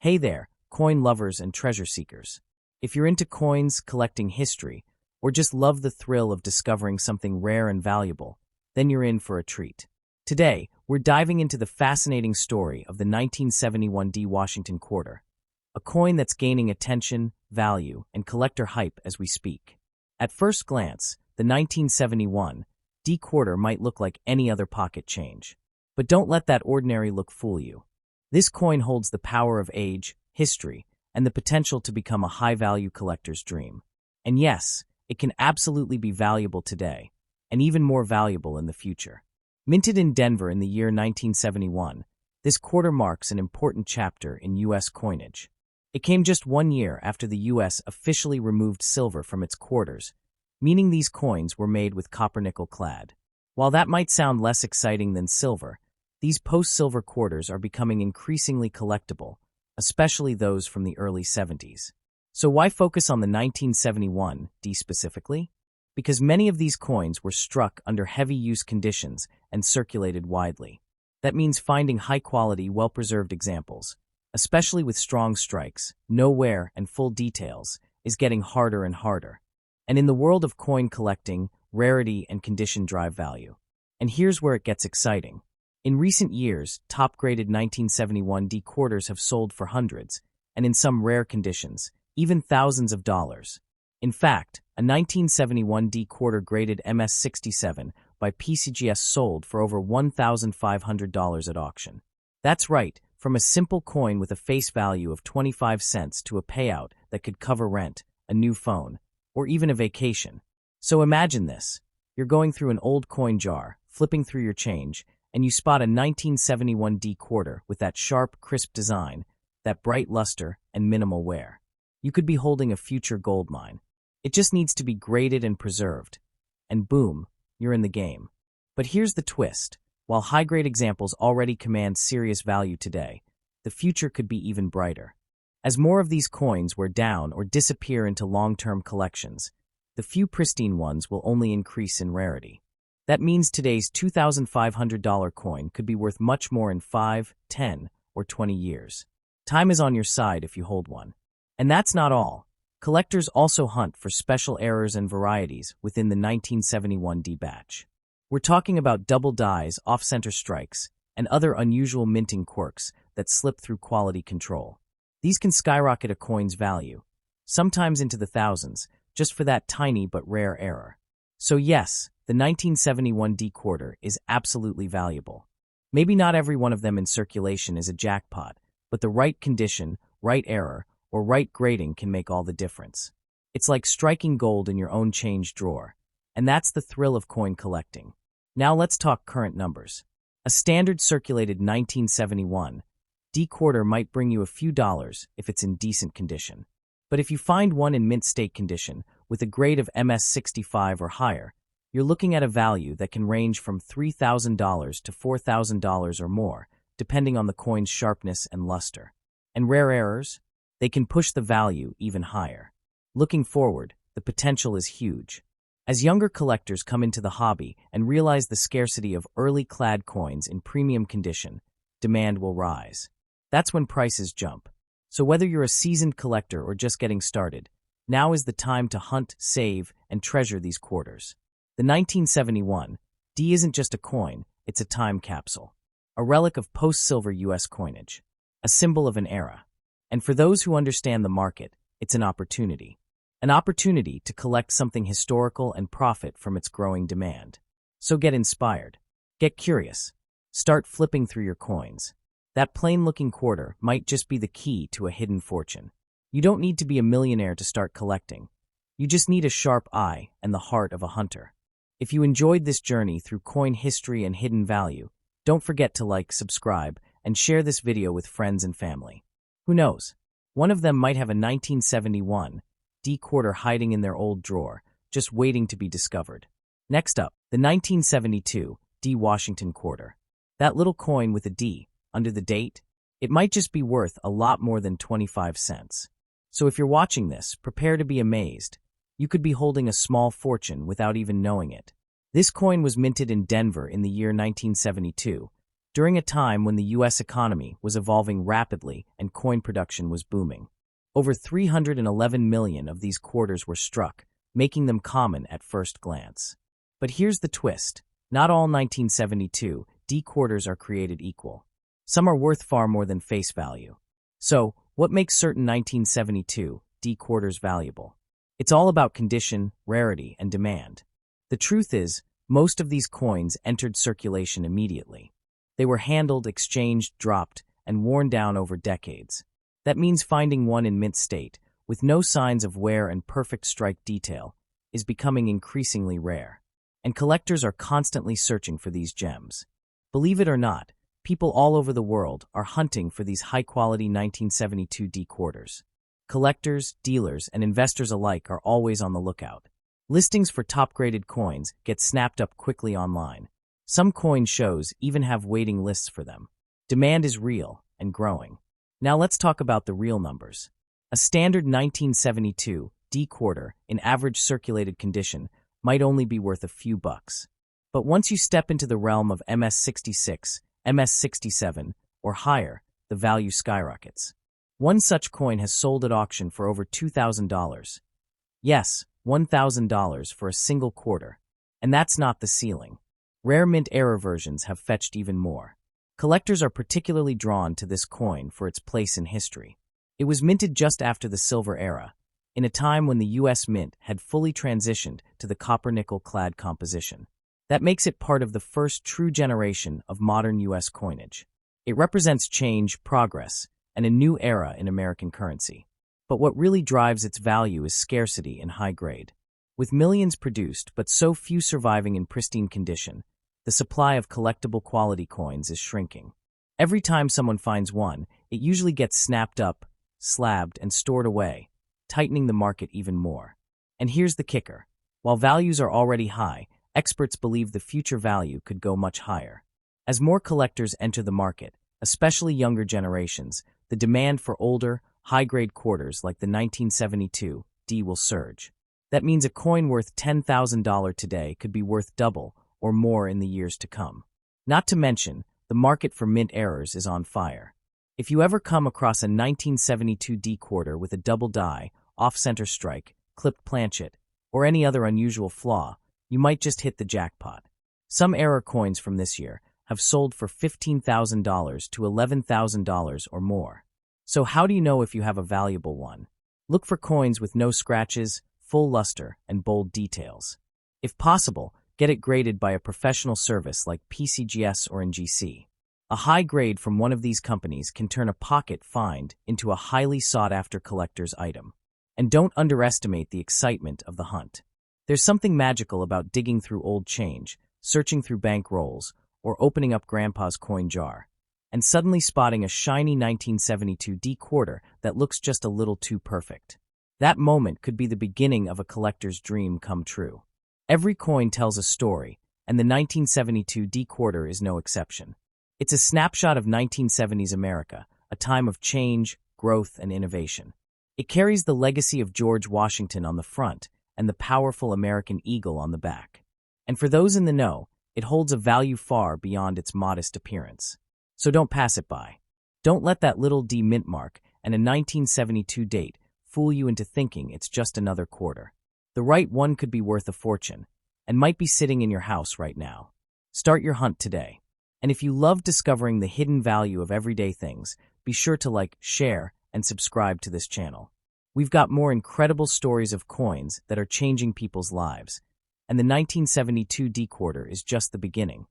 Hey there, coin lovers and treasure seekers. If you're into coins, collecting history, or just love the thrill of discovering something rare and valuable, then you're in for a treat. Today, we're diving into the fascinating story of the 1971 D Washington quarter, a coin that's gaining attention, value, and collector hype as we speak. At first glance, the 1971 D quarter might look like any other pocket change. But don't let that ordinary look fool you. This coin holds the power of age, history, and the potential to become a high-value collector's dream. And yes, it can absolutely be valuable today, and even more valuable in the future. Minted in Denver in the year 1971, this quarter marks an important chapter in U.S. coinage. It came just 1 year after the U.S. officially removed silver from its quarters, meaning these coins were made with copper-nickel clad. While that might sound less exciting than silver, these post-silver quarters are becoming increasingly collectible, especially those from the early 70s. So why focus on the 1971 D specifically? Because many of these coins were struck under heavy-use conditions and circulated widely. That means finding high-quality, well-preserved examples, especially with strong strikes, no wear, and full details, is getting harder and harder. And in the world of coin collecting, rarity and condition drive value. And here's where it gets exciting. In recent years, top-graded 1971 D quarters have sold for hundreds, and in some rare conditions, even thousands of dollars. In fact, a 1971 D quarter graded MS-67 by PCGS sold for over $1,500 at auction. That's right, from a simple coin with a face value of 25 cents to a payout that could cover rent, a new phone, or even a vacation. So imagine this. You're going through an old coin jar, flipping through your change, and you spot a 1971 D quarter with that sharp, crisp design, that bright luster, and minimal wear. You could be holding a future gold mine. It just needs to be graded and preserved. And boom, you're in the game. But here's the twist. While high-grade examples already command serious value today, the future could be even brighter. As more of these coins wear down or disappear into long-term collections, the few pristine ones will only increase in rarity. That means today's $2,500 coin could be worth much more in 5, 10, or 20 years. Time is on your side if you hold one. And that's not all. Collectors also hunt for special errors and varieties within the 1971 D batch. We're talking about double dies, off-center strikes, and other unusual minting quirks that slip through quality control. These can skyrocket a coin's value, sometimes into the thousands, just for that tiny but rare error. So yes, the 1971 D quarter is absolutely valuable. Maybe not every one of them in circulation is a jackpot, but the right condition, right error, or right grading can make all the difference. It's like striking gold in your own change drawer, and that's the thrill of coin collecting. Now let's talk current numbers. A standard circulated 1971 D quarter might bring you a few dollars if it's in decent condition. But if you find one in mint state condition with a grade of MS-65 or higher, you're looking at a value that can range from $3,000 to $4,000 or more, depending on the coin's sharpness and luster. And rare errors? They can push the value even higher. Looking forward, the potential is huge. As younger collectors come into the hobby and realize the scarcity of early clad coins in premium condition, demand will rise. That's when prices jump. So whether you're a seasoned collector or just getting started, now is the time to hunt, save, and treasure these quarters. The 1971 D isn't just a coin, it's a time capsule. A relic of post-silver U.S. coinage. A symbol of an era. And for those who understand the market, it's an opportunity. An opportunity to collect something historical and profit from its growing demand. So get inspired. Get curious. Start flipping through your coins. That plain-looking quarter might just be the key to a hidden fortune. You don't need to be a millionaire to start collecting. You just need a sharp eye and the heart of a hunter. If you enjoyed this journey through coin history and hidden value, don't forget to like, subscribe, and share this video with friends and family. Who knows? One of them might have a 1971 D quarter hiding in their old drawer, just waiting to be discovered. Next up, the 1972 D Washington quarter. That little coin with a D under the date, it might just be worth a lot more than 25 cents. So if you're watching this, prepare to be amazed. You could be holding a small fortune without even knowing it. This coin was minted in Denver in the year 1972, during a time when the U.S. economy was evolving rapidly and coin production was booming. Over 311 million of these quarters were struck, making them common at first glance. But here's the twist. Not all 1972 D quarters are created equal. Some are worth far more than face value. So, what makes certain 1972 D quarters valuable? It's all about condition, rarity, and demand. The truth is, most of these coins entered circulation immediately. They were handled, exchanged, dropped, and worn down over decades. That means finding one in mint state, with no signs of wear and perfect strike detail, is becoming increasingly rare. And collectors are constantly searching for these gems. Believe it or not, people all over the world are hunting for these high-quality 1972 D quarters. Collectors, dealers, and investors alike are always on the lookout. Listings for top-graded coins get snapped up quickly online. Some coin shows even have waiting lists for them. Demand is real and growing. Now let's talk about the real numbers. A standard 1972 D quarter in average circulated condition might only be worth a few bucks. But once you step into the realm of MS66, MS67, or higher, the value skyrockets. One such coin has sold at auction for over $2,000. Yes, $1,000 for a single quarter. And that's not the ceiling. Rare mint era versions have fetched even more. Collectors are particularly drawn to this coin for its place in history. It was minted just after the silver era, in a time when the U.S. Mint had fully transitioned to the copper-nickel clad composition. That makes it part of the first true generation of modern U.S. coinage. It represents change, progress, and a new era in American currency. But what really drives its value is scarcity and high grade. With millions produced but so few surviving in pristine condition, the supply of collectible quality coins is shrinking. Every time someone finds one, it usually gets snapped up, slabbed, and stored away, tightening the market even more. And here's the kicker. While values are already high, experts believe the future value could go much higher. As more collectors enter the market, especially younger generations, the demand for older, high-grade quarters like the 1972 D will surge. That means a coin worth $10,000 today could be worth double or more in the years to come. Not to mention, the market for mint errors is on fire. If you ever come across a 1972 D quarter with a double die, off-center strike, clipped planchet, or any other unusual flaw, you might just hit the jackpot. Some error coins from this year have sold for $15,000 to $11,000 or more. So how do you know if you have a valuable one? Look for coins with no scratches, full luster, and bold details. If possible, get it graded by a professional service like PCGS or NGC. A high grade from one of these companies can turn a pocket find into a highly sought-after collector's item. And don't underestimate the excitement of the hunt. There's something magical about digging through old change, searching through bank rolls, or opening up Grandpa's coin jar, and suddenly spotting a shiny 1972 D quarter that looks just a little too perfect. That moment could be the beginning of a collector's dream come true. Every coin tells a story, and the 1972 D quarter is no exception. It's a snapshot of 1970s America, a time of change, growth, and innovation. It carries the legacy of George Washington on the front and the powerful American eagle on the back. And for those in the know, it holds a value far beyond its modest appearance. So don't pass it by. Don't let that little D mint mark and a 1972 date fool you into thinking it's just another quarter. The right one could be worth a fortune, and might be sitting in your house right now. Start your hunt today. And if you love discovering the hidden value of everyday things, be sure to like, share, and subscribe to this channel. We've got more incredible stories of coins that are changing people's lives, and the 1972 D quarter is just the beginning.